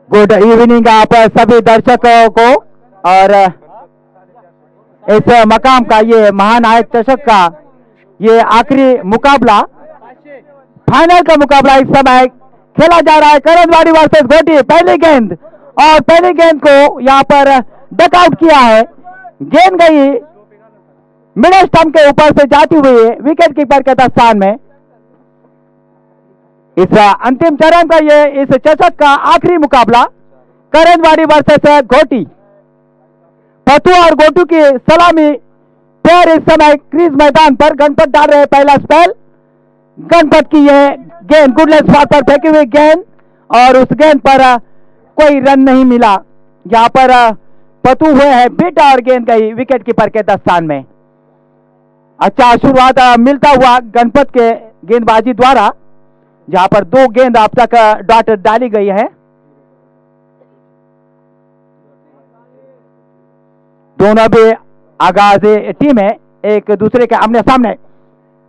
Good evening आप सभी दर्शकों को। और इस मकाम का ये महानायक चषक का ये आखिरी मुकाबला, फाइनल का मुकाबला इस समय खेला जा रहा है। करंजवाड़ी वर्सेस घोटी। पहली गेंद, और पहली गेंद को यहाँ पर डकआउट किया है। गेंद गई मिडल स्टंप के ऊपर से जाती हुई विकेट कीपर के स्थान में। इस अंतिम चरण का ये इस चषक का आखिरी मुकाबला करंजवाड़ी वर्सेस घोटी। पथु और गोटू की सलामी पेयर इस समय क्रीज मैदान पर। गणपत डाल रहे पहला स्पेल। गणपत की यह गेंद गुडलेस स्पॉट पर फेंकी हुई गेंद, और उस गेंद पर कोई रन नहीं मिला। यहां पर पतु हुए हैं बिट, और गेंद गई विकेट कीपर के स्थान में। अच्छा आशीर्वाद मिलता हुआ गणपत के गेंदबाजी द्वारा, जहां पर 2 गेंद अब तक डॉट डाली गई है। दोनों भी आगाज टीम है एक दूसरे के आमने सामने।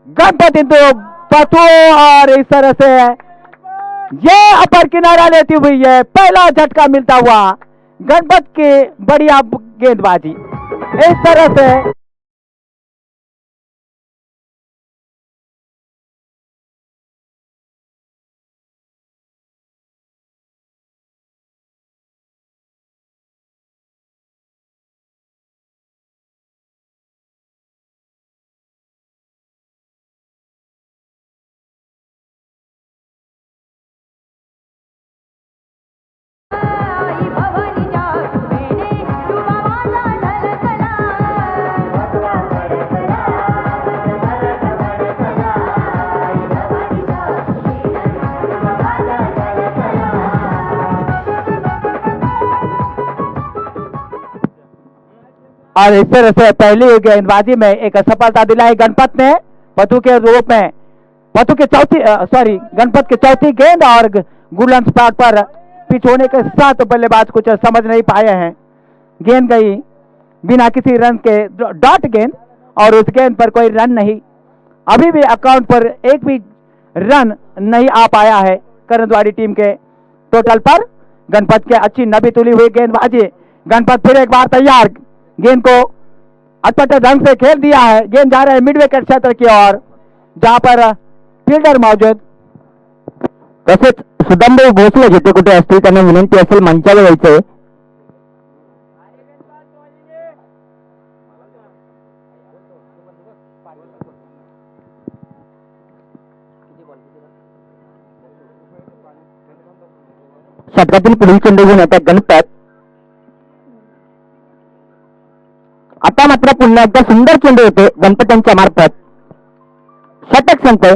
गणपत इंदु पथु, और इस तरह से ये अपर किनारा लेती हुई है। पहला झटका मिलता हुआ गणपत की बढ़िया गेंदबाजी। इस तरह से और इस तरह से पहली गेंदबाजी में एक सफलता दिलाई गणपत ने पथु के रूप में। पथु के गणपत की चौथी गेंद, और गुडलेस स्पॉट पर पिच होने के साथ बल्लेबाज कुछ समझ नहीं पाए हैं। गेंद गई बिना किसी रन के डॉट गेंद, और उस गेंद पर कोई रन नहीं। अभी भी अकाउंट पर एक भी रन नहीं आ पाया है करंजवाड़ी टीम के टोटल पर। गणपत के अच्छी नबी तुली हुई गेंदबाजी। गणपत फिर एक बार तैयार। गेंद को अटपट ढंग से खेल दिया है। गेंद जा रहा है मिड विकेट क्षेत्र की ओर, जहां पर फील्डर मौजूद। तसेच सुदामभाऊ भोसले जिथे कुठे असतील त्यांना विनंती असेल मंचावर यायचंय. षटकातील पुढील चेंडू घेऊन येतात गणपत. आता मात्र पुन्हा एकदा सुंदर चेंडू येतो गणपतांच्या मार्फत. षटक संपय.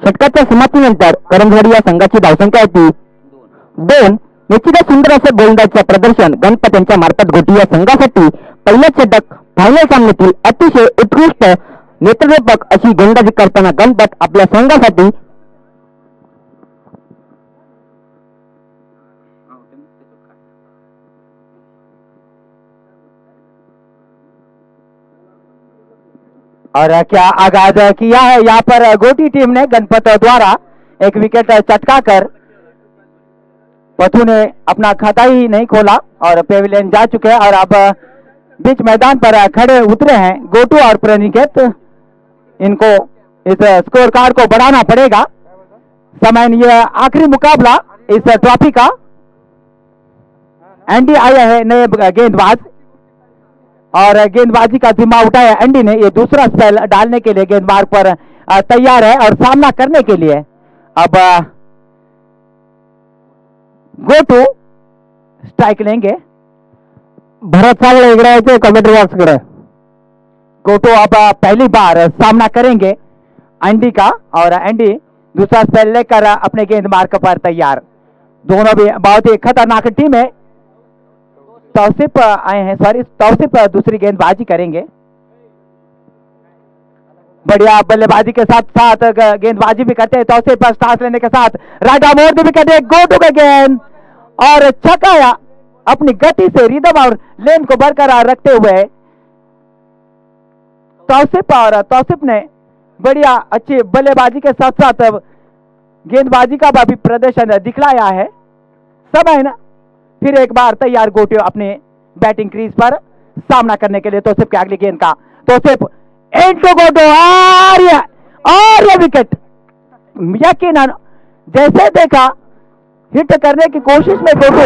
षटकाच्या समाप्तीनंतर करंजवाडी या संघाची धावसंख्या होती 2. निश्चितच सुंदर असं गोलंदाजीचे प्रदर्शन गणपत यांच्या मार्फत घोटी या संघासाठी पहिलं षटक फायनल सामन्यातील अतिशय उत्कृष्ट नेतृत्वक अशी गोलंदाजी करताना गणपत आपल्या संघासाठी और क्या आगाज किया है यहाँ पर गोटी टीम ने गणपत द्वारा एक विकेट चटका कर। पथु ने अपना खाता ही नहीं खोला और पेविलियन जा चुके हैं, और अब बीच मैदान पर खड़े उतरे हैं गोटू और प्रनिकेत। इनको इस स्कोर कार्ड को बढ़ाना पड़ेगा। समय ये आखिरी मुकाबला इस ट्रॉफी का। एंडी आया है नए गेंदबाज, और गेंदबाजी का जिम्मा उठाया एंडी ने। ये दूसरा स्पेल डालने के लिए गेंदबाज पर तैयार है और सामना करने के लिए। अब गोटू स्ट्राइक लेंगे। भरत सावळे इकडे यायचे कमेंट्री बॉक्स कडे. गोटू अब पहली बार सामना करेंगे एंडी का, और एंडी दूसरा स्पेल लेकर अपने गेंदबाज पर तैयार। दोनों भी बहुत ही खतरनाक टीम है। तौसिफ आए हैं, तौसिफ दूसरी गेंदबाजी करेंगे। बढ़िया बल्लेबाजी के साथ साथ गेंदबाजी भी करते हैं तौसिफ। स्टार्ट लेने के साथ राजा मोड़ भी करते, गोटू का गेंद और छकाया अपनी गति से, रिदम और लेन को बरकरार रखते हुए तौसिफ। और तौसिफ ने बढ़िया अच्छी बल्लेबाजी के साथ साथ गेंदबाजी का भी प्रदर्शन दिखलाया है। सब है ना, फिर एक बार तैयार गोटी अपने बैटिंग क्रीज पर सामना करने के लिए। तो सिर्फ अगली गेंद का तो सिर्फ एंटो गोटो और ये विकेट यकीनन जैसे देखा हिट करने की कोशिश में गोटो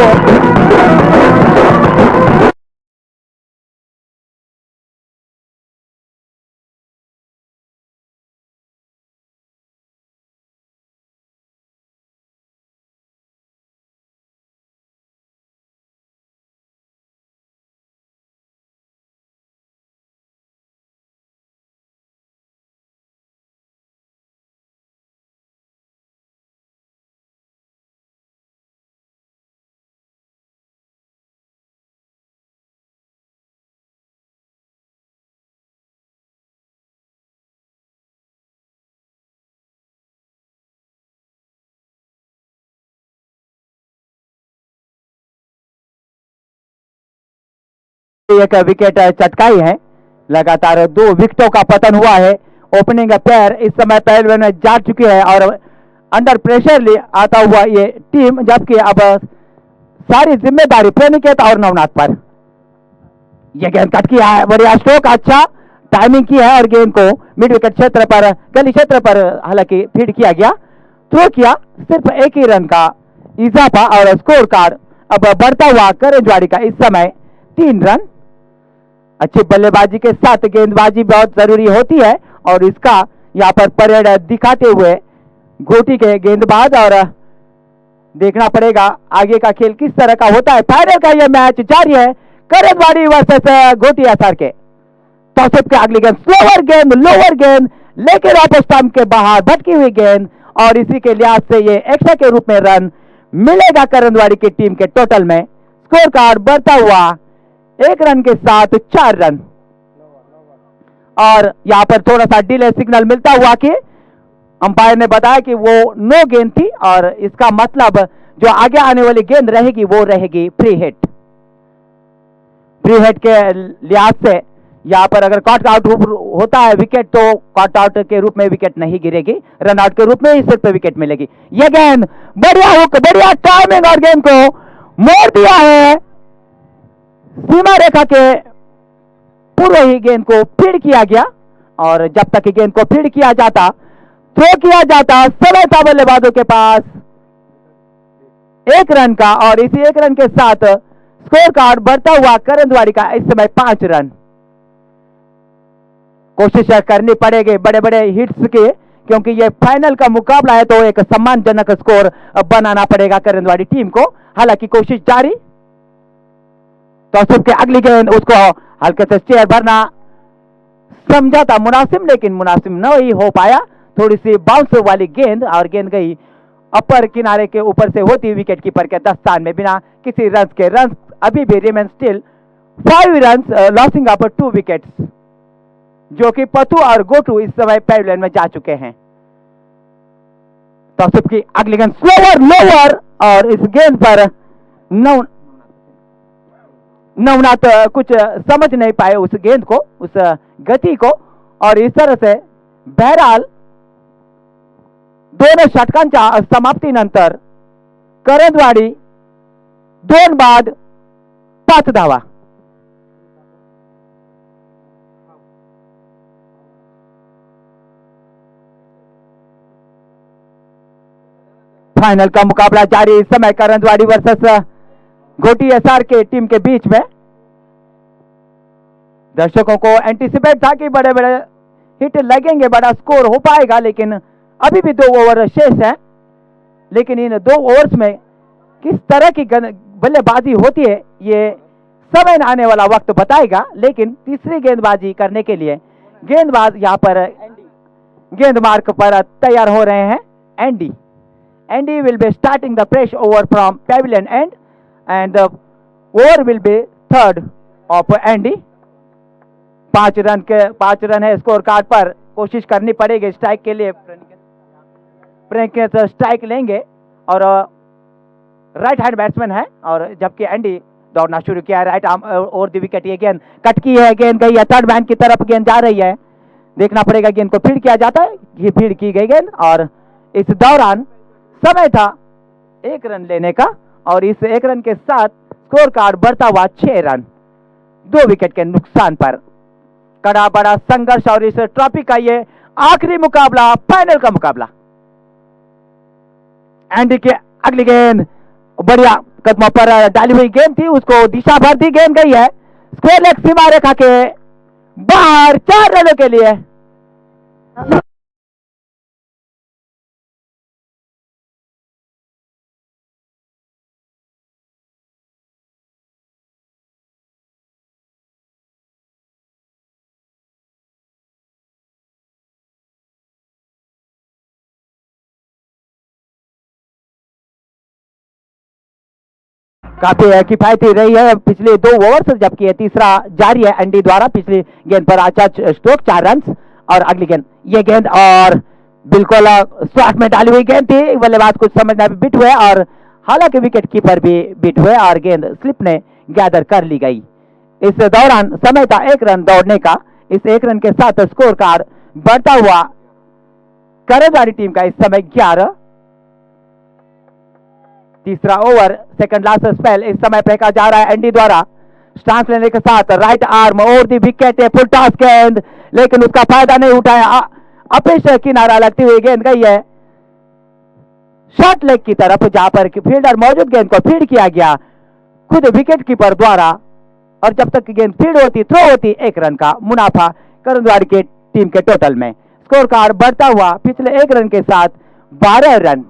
एक विकेट चटकाई है। लगातार 2 विकेटों का पतन हुआ है। ओपनिंग पैर इस समय पहलवे में जा चुकी है और अंडर प्रेशर ले आता हुआ ये टीम, जबकि अब सारी जिम्मेदारी प्रेमिकेत और नवनाथ पर। यह गेंद कट किया है, बढ़िया स्ट्रोक, अच्छा टाइमिंग की है और गेंद को मिड विकेट क्षेत्र पर, गली क्षेत्र पर हालांकि फीड किया गया, थ्रो किया। सिर्फ 1 ही रन का इजाफा और स्कोर कार्ड अब बढ़ता हुआ करंजवाड़ी का इस समय 3 रन। अच्छी बल्लेबाजी के साथ गेंदबाजी बहुत जरूरी होती है और इसका यहाँ पर परेड दिखाते हुए गोटी के गेंदबाज, और देखना पड़ेगा आगे का खेल किस तरह का होता है। फाइनल का यह मैच जारी है, करंजवाड़ी वर्सेस गोटी एसआर के। तो के अगली गेंद स्लोअर गेंद, लोअर गेंद, लेकिन ऑफ स्टंप के बाहर भटकी हुई गेंद, और इसी के लिहाज से ये एक्स्ट्रा के रूप में रन मिलेगा करंजवाड़ी की टीम के। टोटल में स्कोर कार्ड बढ़ता हुआ 1 रन के साथ 4 रन। और यहां पर थोड़ा सा डिले सिग्नल मिलता हुआ कि अंपायर ने बताया कि वो नो गेंद थी और इसका मतलब जो आगे आने वाली गेंद रहेगी वो रहेगी फ्री हिट। फ्री हिट के लिहाज से यहां पर अगर कट आउट होता है विकेट, तो कट आउट के रूप में विकेट नहीं गिरेगी, रन आउट के रूप में ही सिर्फ विकेट मिलेगी। यह गेंद बढ़िया हुक, बढ़िया टाइमिंग और गेंद को मोड़ दिया है। सीमा रेखा के पूर्व ही गेंद को फीड किया गया, और जब तक गेंद को फीड किया जाता, थ्रो किया जाता, समय था बल्लेबाजों के पास 1 रन का, और इसी 1 रन के साथ स्कोर कार्ड बढ़ता हुआ करंजवाड़ी का इस समय 5 रन। कोशिश करनी पड़ेगी बड़े बड़े हिट्स की, क्योंकि ये फाइनल का मुकाबला है, तो एक सम्मानजनक स्कोर बनाना पड़ेगा करंजवाड़ी टीम को। हालांकि कोशिश जारी। तो के अगली गेंद उसको हल्के से स्टेयर भरना समझा था मुनासिब, लेकिन मुनासिब नहीं हो पाया। थोड़ी सी बाउंस वाली गेंद, और गेंद गई अपर किनारे के ऊपर से होती विकेट कीपर के दस्तान में बिना किसी रन के। रन अभी भी remain still 5 run, losing up 2 wickets, जो कि पतू और गोटू इस समय पैविलियन में जा चुके हैं। तो की अगली गेंद स्लोअर लोअर, और इस गेंद पर नवनाथ कुछ समझ नहीं पाए उस गेंद को, उस गति को, और इस तरह से बहरहाल दोनों षटकांच्या समाप्तीनंतर करंजवाड़ी 2 बाद 5 धावा। फाइनल का मुकाबला जारी इस समय करंजवाड़ी वर्सेस गोटी एसआर के टीम के बीच में। दर्शकों को एंटीसिपेट था कि बड़े बड़े हिट लगेंगे, बड़ा स्कोर हो पाएगा, लेकिन अभी भी 2 ओवर शेष है। लेकिन इन 2 ओवर्स में किस तरह की बल्लेबाजी होती है ये समय आने वाला वक्त बताएगा। लेकिन तीसरी गेंदबाजी करने के लिए गेंदबाज यहां पर गेंद मार्क पर तैयार हो रहे हैं। Andy will be starting the fresh over from pavilion end, and the over will be third of Andy। 5 run है स्कोर कार्ड पर। कोशिश करनी पड़ेगी स्ट्राइक के लिए, प्रेमिकेत स्ट्राइक लेंगे, और राइट हैंड बैट्समैन है, और जबकि एंडी दौड़ना शुरू किया है राइट आर्म और द विकेट। ये गेंद कट की है, गेंद गई है थर्ड मैन की तरफ, गेंद जा रही है। देखना पड़ेगा गेंद को फीड किया जाता है, ये फीड की गई गेंद, और इस दौरान समय था 1 रन लेने का और इस 1 रन के साथ स्कोर कार्ड बढ़ता हुआ 6 रन 2 विकेट के नुकसान पर। कड़ा बड़ा संघर्ष और इस ट्रॉफी का ये आखिरी मुकाबला, फाइनल का मुकाबला। एंडी के अगली गेंद बढ़िया कदमों पर डाली हुई गेंद थी, उसको दिशा भर दी गेंद गई है स्क्वायर लेग सीमा रेखा के बाहर 4 रनों के लिए। काफी किफायती रही है पिछले 2 ओवर से, जबकि ये तीसरा जारी है एंडी द्वारा। पिछली गेंद पर आचा स्ट्रोक 4 रन और अगली गेंद ये गेंद और बिल्कुल स्वाट में डाली हुई गेंद थी, बल्लेबाज कुछ समझना भी बिट हुए और हालांकि विकेट कीपर भी बिट हुए और गेंद स्लिप ने गैदर कर ली गई। इस दौरान समय था 1 रन दौड़ने का। इस 1 रन के साथ स्कोर कार्ड बढ़ता हुआ करंजवाड़ी टीम का इस समय 11। तीसरा ओवर सेकंड लास्ट स्पेल इस समय फेंका जा रहा है एंडी द्वारा। स्टांस लेने के साथ राइट आर्म और दी विकेट है, फुल टॉस गेंद, लेकिन उसका फायदा नहीं उठाया। अपेश किनारा लगती हुई गेंद गई है शॉर्ट लेग की तरफ, जहां पर फील्डर मौजूद गेंद को फीड किया गया खुद विकेट कीपर द्वारा। और जब तक गेंद फीड होती, थ्रो होती, 1 रन का मुनाफा करंजवाड़ी की टीम के टोटल में। स्कोर कार्ड बढ़ता हुआ पिछले 1 रन के साथ 12 रन।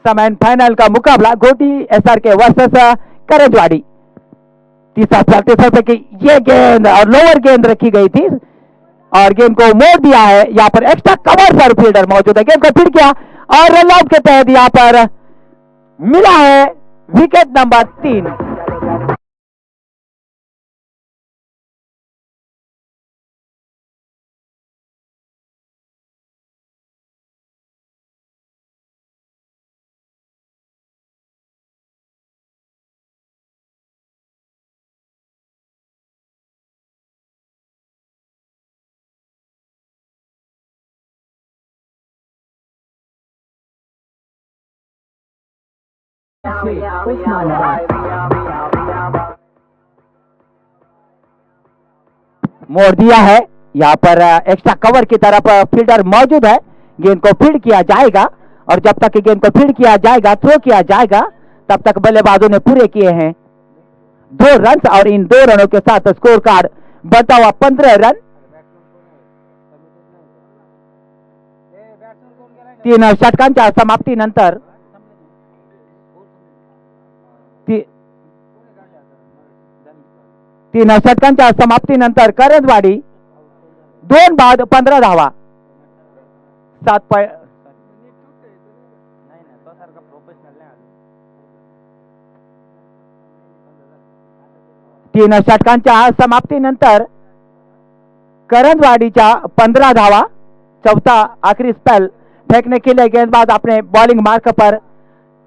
सेमी फाइनल का मुकाबला गोटी एसआर के वर्सेस करंजवाड़ी। तीसरा पे की ये गेंद और लोअर गेंद रखी गई थी और गेंद को मोड़ दिया है। यहाँ पर एक्स्ट्रा कवर पर फील्डर मौजूद है, गेंद को फीड किया और रन आउट के तहत यहाँ पर मिला है विकेट नंबर 3। मोड़ दिया है, यहाँ पर एक्स्ट्रा कवर की तरफ फील्डर मौजूद है, गेंद को फीड किया जाएगा और जब तक गेंद को फीड किया जाएगा, थ्रो किया जाएगा, तब तक बल्लेबाजों ने पूरे किए हैं 2 रन और इन 2 रनों के साथ स्कोर कार्ड बढ़ता हुआ 15 रन। 3 षटकांच्या समाप्तीनंतर 3 षटकांच्या समाप्तीनंतर करंजवाडी 2 बाद 15 धावा 3 षटकांच्या समाप्तीनंतर करंजवाड़ीच्या 15 धावा। चौथा आखिरी स्पेल फेंकने के लिए गेंदबाज अपने बॉलिंग मार्क पर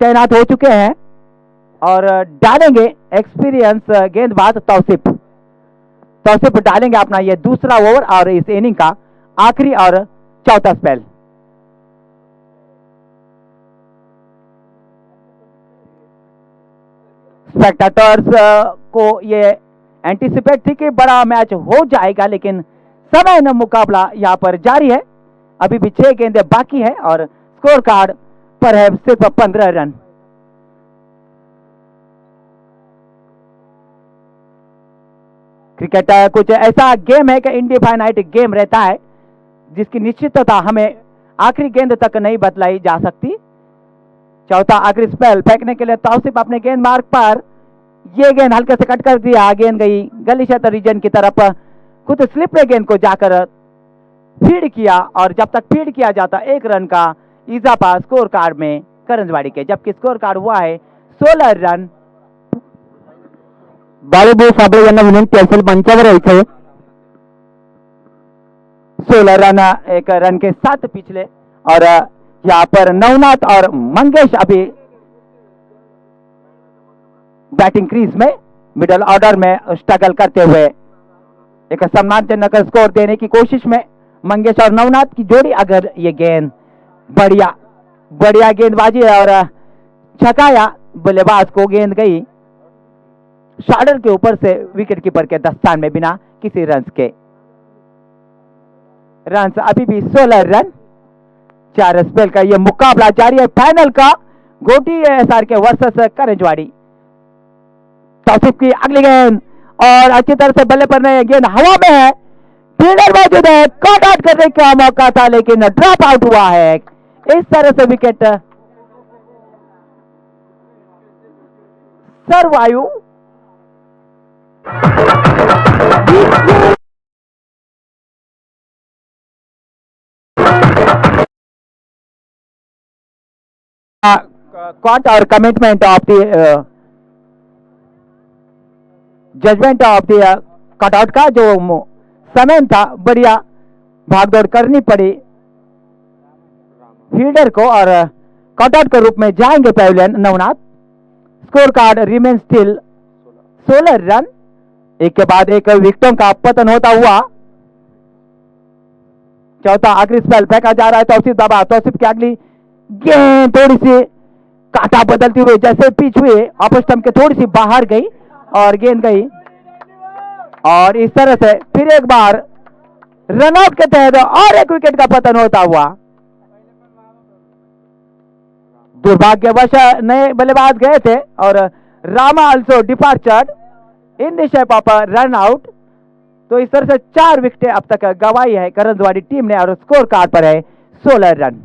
तैनात हो चुके हैं और डालेंगे एक्सपीरियंस गेंदबाज तौसीफ डालेंगे अपना ये दूसरा ओवर और इस इनिंग का आखिरी और चौथा स्पेल। स्पेक्टेटर्स को ये एंटीसिपेट थी कि बड़ा मैच हो जाएगा, लेकिन समय न मुकाबला यहां पर जारी है। अभी भी 6 गेंदें बाकी है और स्कोर कार्ड पर है सिर्फ 15 रन। क्रिकेट कुछ ऐसा गेम है कि इनडिफाइनाइट गेम रहता है जिसकी निश्चितता हमें आखिरी गेंद तक नहीं बदलाई जा सकती। चौथा आखिरी स्पेल फेंकने के लिए तौसीफ अपने गेंद मार्क पर, ये गेंद हल्के से कट कर दिया, गेंद गई गली क्षेत्र रीजन की तरफ, खुद स्लिप ने गेंद को जाकर फीड किया और जब तक फीड किया जाता 1 रन का इजाफा स्कोर कार्ड में करंजवाड़ी के, जबकि स्कोर कार्ड हुआ है 16 रन। बाळूभाऊ साबळे यांना विनंती असेल मंचावर यायचं। 16 रन 1 रन के साथ पिछले, और यहाँ पर नवनाथ और मंगेश अभी बैटिंग क्रीज में मिडिल ऑर्डर में स्ट्रगल करते हुए एक सम्मानजनक स्कोर देने की कोशिश में मंगेश और नवनाथ की जोड़ी, अगर ये गेंद बढ़िया बढ़िया गेंदबाजी है और छकाया, बल्लेबाज को गेंद गई शॉर्डर के ऊपर से विकेट कीपर के दस्तान में बिना किसी रन के। रन अभी भी 16 रन। 4 स्पेल का ये मुकाबला जारी है फाइनल का, गोटी एसआर के वर्सेस करंजवाड़ी। तौसीफ की अगली गेंद और अच्छी तरह से बल्ले पर नहीं, गेंद हवा में है, फील्डर मौजूद है, कट आउट करने का मौका था लेकिन ड्रॉप आउट हुआ है। इस तरह से विकेट सर्वायु कॉट और commitment of the judgement of the cutout का जो समय था, बढ़िया भागदौड़ करनी पड़ी फील्डर को और कटआउट के रूप में जाएंगे pavilion Navnath. Score card remain still 16 run. एक के बाद एक विकेटों का पतन होता हुआ चौथा आखिरी स्पेल फेंका जा रहा है। तौसीफ दबा, तौसीफ की अगली गेंद थोड़ी सी काटा बदलती हुई जैसे पिच हुए ऑफ स्टंप के थोड़ी सी बाहर गई और गेंद गई और इस तरह से फिर एक बार रनआउट के तहत और एक विकेट का पतन होता हुआ। दुर्भाग्यवश नए बल्लेबाज गए थे और Rama also departured in the shape of run out. तो इस तरह से 4 विकेटें अब तक गंवाई है करंजवाड़ी टीम ने और स्कोर कार्ड पर है 16 रन।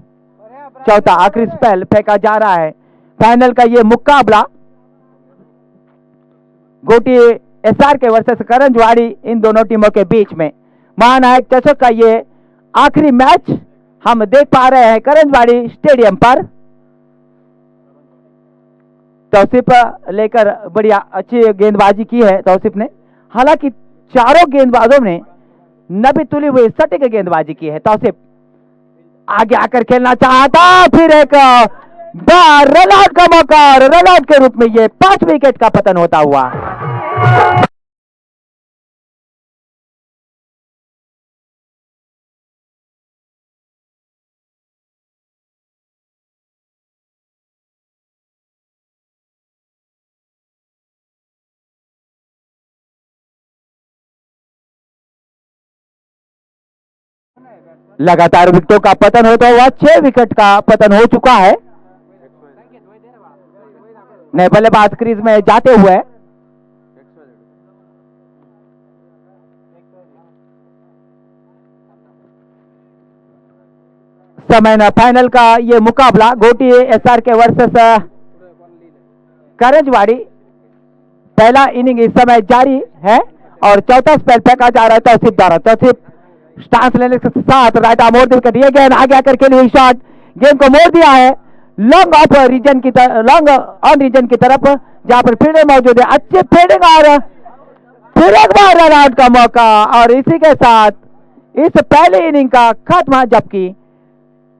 चौथा आखिरी स्पेल फेंका जा रहा है फाइनल का ये मुकाबला, गोटी एसआर के वर्सेस करंजवाड़ी, इन दोनों टीमों के बीच में महानायक चषक का ये आखिरी मैच हम देख पा रहे हैं करंजवाड़ी स्टेडियम पर। तौसीफ लेकर बढ़िया अच्छी गेंदबाजी की है तौसीफ ने, हालांकि चारों गेंदबाजों ने नबी तुली हुई सटीक गेंदबाजी की है। तौसीफ आगे आकर खेलना चाहता, फिर एक बार रन आउट का मौका और रन आउट के रूप में ये 5 विकेट का पतन होता हुआ। लगातार विकेटों का पतन होता हुआ 6 विकेट का पतन हो चुका है। नए बल्लेबाज क्रीज में जाते हुए समय न फाइनल का ये मुकाबला गोटी एसआर के वर्सेस करंजवाड़ी। पहला इनिंग इस समय जारी है और चौथा स्पेल फेंका जा रहा है तौसीफ द्वारा। तौसीफ स्टांस लेने के साथ राइट आर्म मोड़ विकेट, ये गेंद आगे आकर खेली हुई शॉट, गेंद को मोड़ दिया है लॉन्ग ऑफ रीजन की लॉन्ग ऑन रीजन की तरफ जहां पर फील्डर मौजूद है। अच्छे फील्डिंग और फिर एक बार रन आउट का मौका और इसी के साथ इस पहले इनिंग का खत्म, जबकि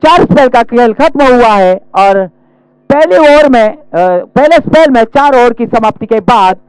4 स्पेल का खेल खत्म हुआ है और पहले ओवर में पहले स्पेल में 4 ओवर की समाप्ति के बाद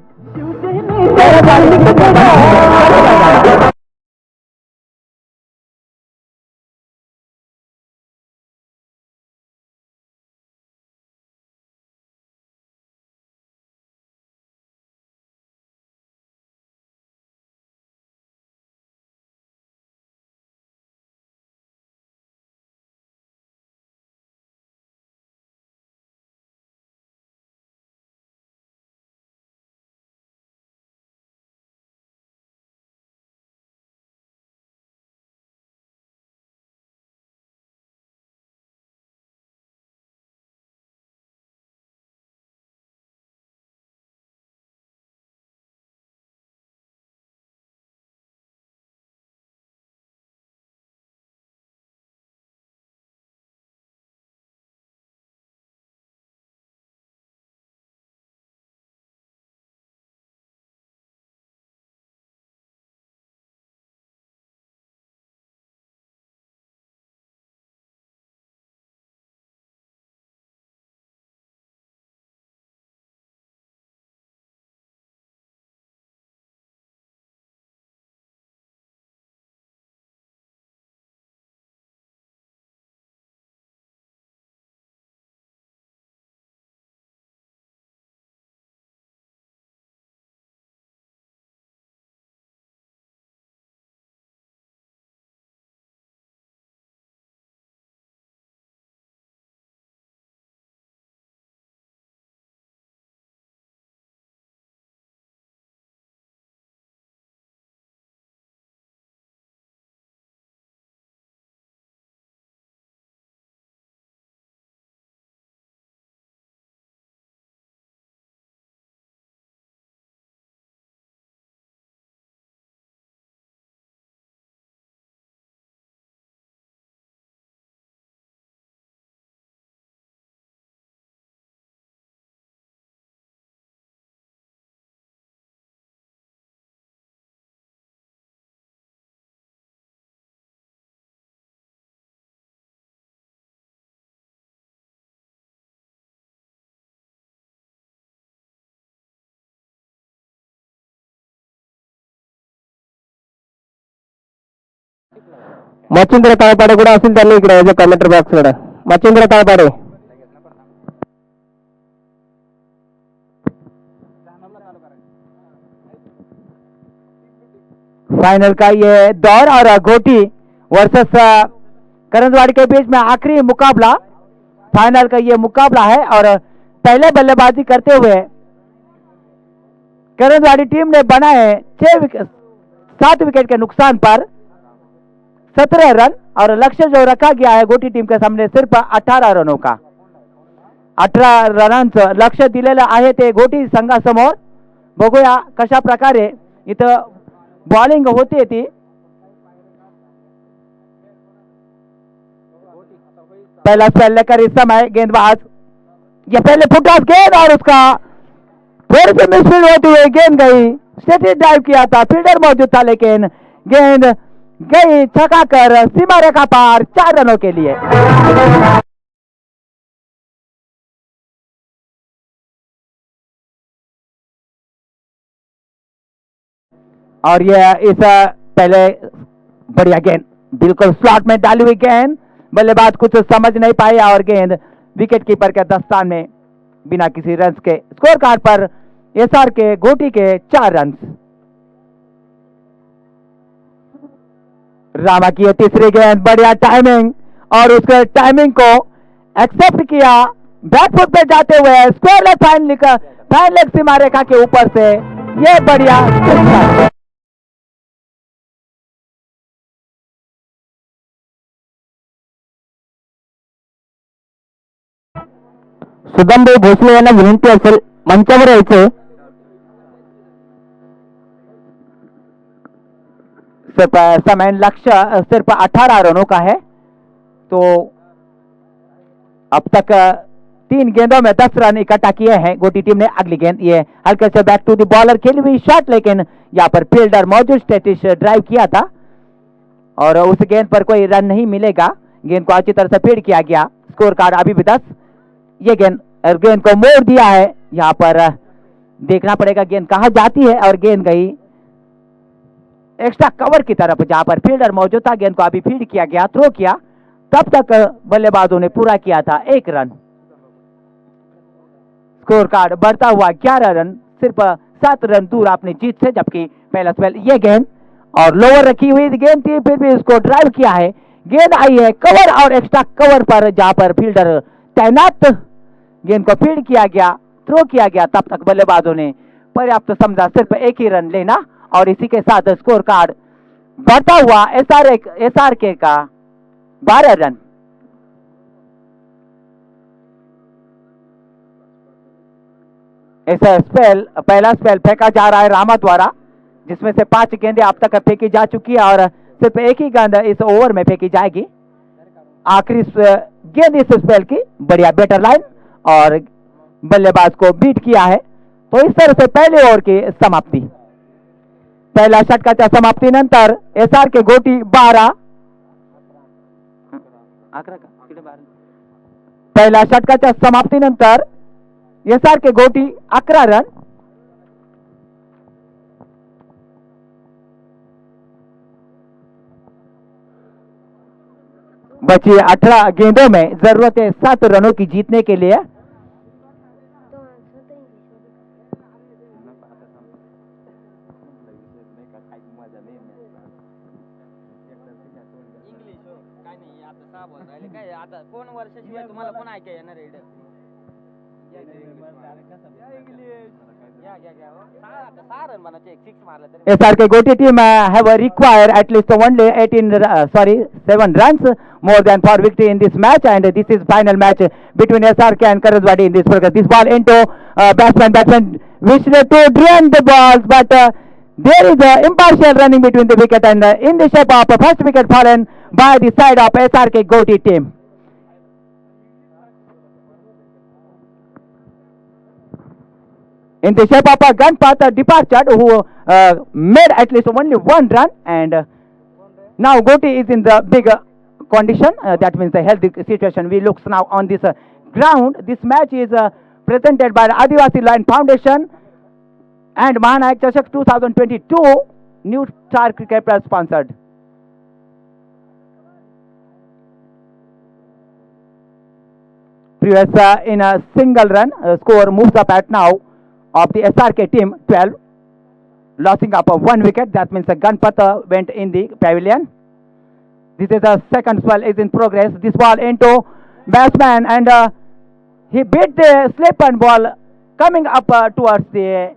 मच्छिंद्र ताळपाडे कुठे असेल त्यांनी इकडे यायचं कमेंटर बॉक्स कडे. मच्छिंद्र ताळपाडे. फाइनल का ये दौर और गोटी वर्सेस करंजवाड़ी के बीच में आखिरी मुकाबला, फाइनल का ये मुकाबला है। और पहले बल्लेबाजी करते हुए करंजवाड़ी टीम ने बनाए 7 विकेट के नुकसान पर 17 रन, और लक्ष्य जो रखा गया है गोटी टीम के सामने सिर्फ 18 रनों का. 18 रनांचं लक्ष्य दिलेलं आहे ते गोटी संघासमोर. बघूया कशा प्रकारे इथं बॉलिंग होती थी. पहला स्पेल लेकर इस समय गेंदबाज, ये पहले फुटबॉल गेंद और उसका थोड़ी सी मिसफील्ड होती हुई गेंद गई. स्ट्रेट ड्राइव किया था, फील्डर मौजूद था, लेकिन गेंद गई छका कर सीमा रेखा पार 4 रनों के लिए. और ये इस पहले बढ़िया गेंद, बिल्कुल स्लॉट में डाली हुई गेंद, बल्लेबाज कुछ समझ नहीं पाए और गेंद विकेट कीपर के दस्तान में बिना किसी रन के. स्कोर कार्ड पर एसआर के गोटी के 4 रन. रामा की तीसरी गेंद, बढ़िया टाइमिंग, और उसके टाइमिंग को एक्सेप्ट किया, बैकफुट पे जाते हुए स्क्वायर लेग फाइन लेग सीमा रेखा के ऊपर से ये बढ़िया. सुगमभाई भोसले यांना विनंती असेल मंचावर यायचं. सिर्फ समय लक्ष्य सिर्फ 18 रनों का है. तो अब तक 3 गेंदों में 10 रन इकट्ठा किए हैं गोटी टीम ने. अगली गेंद ये हल्के से बैक टू द बॉलर खेली हुई शॉट, लेकिन यहाँ पर फील्डर मौजूद स्टेटिश ड्राइव किया था और उस गेंद पर कोई रन नहीं मिलेगा. गेंद को अच्छी तरह से फीड किया गया. स्कोर कार्ड अभी भी 10. ये गेंद को मोड़ दिया है. यहाँ पर देखना पड़ेगा गेंद कहां जाती है, और गेंद गई एक्स्ट्रा कवर की तरफ जहां पर फील्डर मौजूद था. गेंद को अभी फीड किया गया, थ्रो किया, तब तक बल्लेबाजों ने पूरा किया था 1 रन. स्कोर कार्ड बढ़ता हुआ 11 रन, सिर्फ 7 रन दूर अपनी जीत से. जबकि पहला स्पेल ये गेंद और लोअर रखी हुई गेंद थी, फिर भी इसको ड्राइव किया है. गेंद आई है कवर और एक्स्ट्रा कवर पर जहां पर फील्डर तैनात. गेंद को फीड किया गया, थ्रो किया गया, तब तक बल्लेबाजों ने पर्याप्त समझा सिर्फ 1 ही रन लेना. और इसी के साथ स्कोर कार्ड बढ़ता हुआ एसआर के का 12 रन. ऐसा स्पेल, पहला स्पेल फेंका जा रहा है रामा द्वारा, जिसमें से 5 गेंदें अब तक फेंकी जा चुकी है और सिर्फ 1 ही गेंद इस ओवर में फेंकी जाएगी. आखिरी गेंद इस स्पेल की बढ़िया बेटर लाइन और बल्लेबाज को बीट किया है. तो इस तरह से पहले ओवर की समाप्ति. पहिल्या षटकाच्या समाप्तीनंतर एसआर के गोटी 12. पहिल्या षटकाच्या समाप्तीनंतर एसआर के गोटी 11 रन. बची 18 गेंदों में जरूरत है 7 रनों की जीतने के लिए. कोण वर्षाशिवाय तुम्हाला कोण ऐका येणार आहे. SR के गोटी team have required at least only 7 runs more than for victory in this match, and this is final match between SRK and Karaswadi in this program. This ball into batsman wished to drain the balls, but there is impartial running between the wicket, and in the shape of first wicket fallen by the side of SRK Goti team. In the shape of a Ganpat departure who made at least only 1 run, and now Goti is in the big condition, that means the healthy situation. We look now on this ground. This match is presented by the Adivasi Lion Foundation and Mahanayak Chashak 2022 New Star Cricket Plus sponsored. Previous in a single run, score moves up at now of the SRK team 12, losing up of 1 wicket. That means Ganpat went in the pavilion. This is the second spell is in progress. This ball into batsman and he beat the slip and ball coming up towards the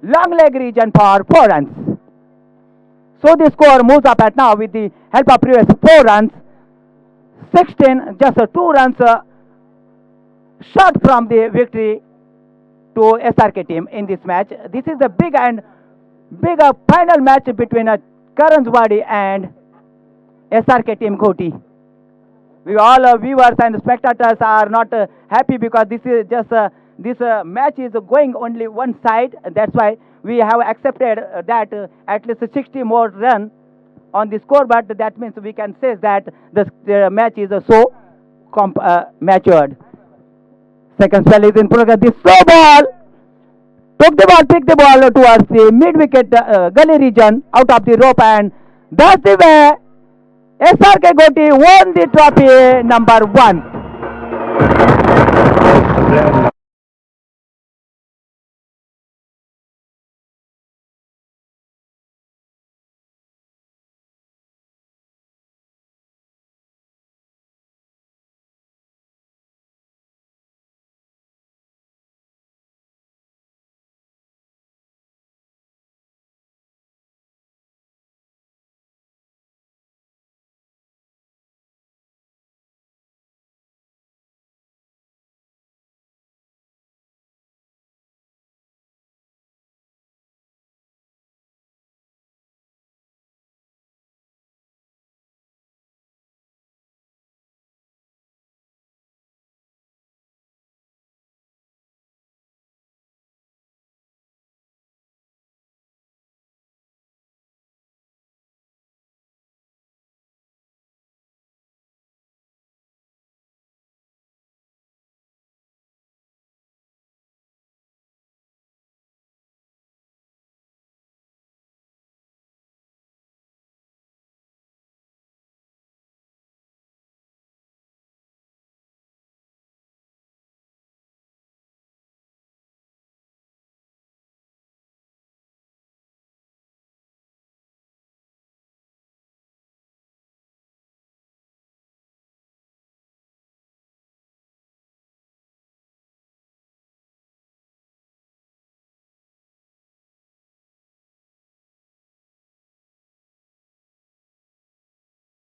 long leg region for 4 runs. So the score moves up at now with the help of previous 4 runs. 16, just 2 runs short from the victory to SRK team in this match. This is the big final match between Karan Zuwadi and SRK team Ghoti. We all viewers and spectators are not happy because this is just this match is going only one side. That's why we have accepted that at least 60 more run on the score, but that means we can say that the match is so matured. Second spell is in progress. This slow ball picked the ball towards the mid-wicket gully region out of the rope, and that's the way SRK Ghoti won the trophy number 1.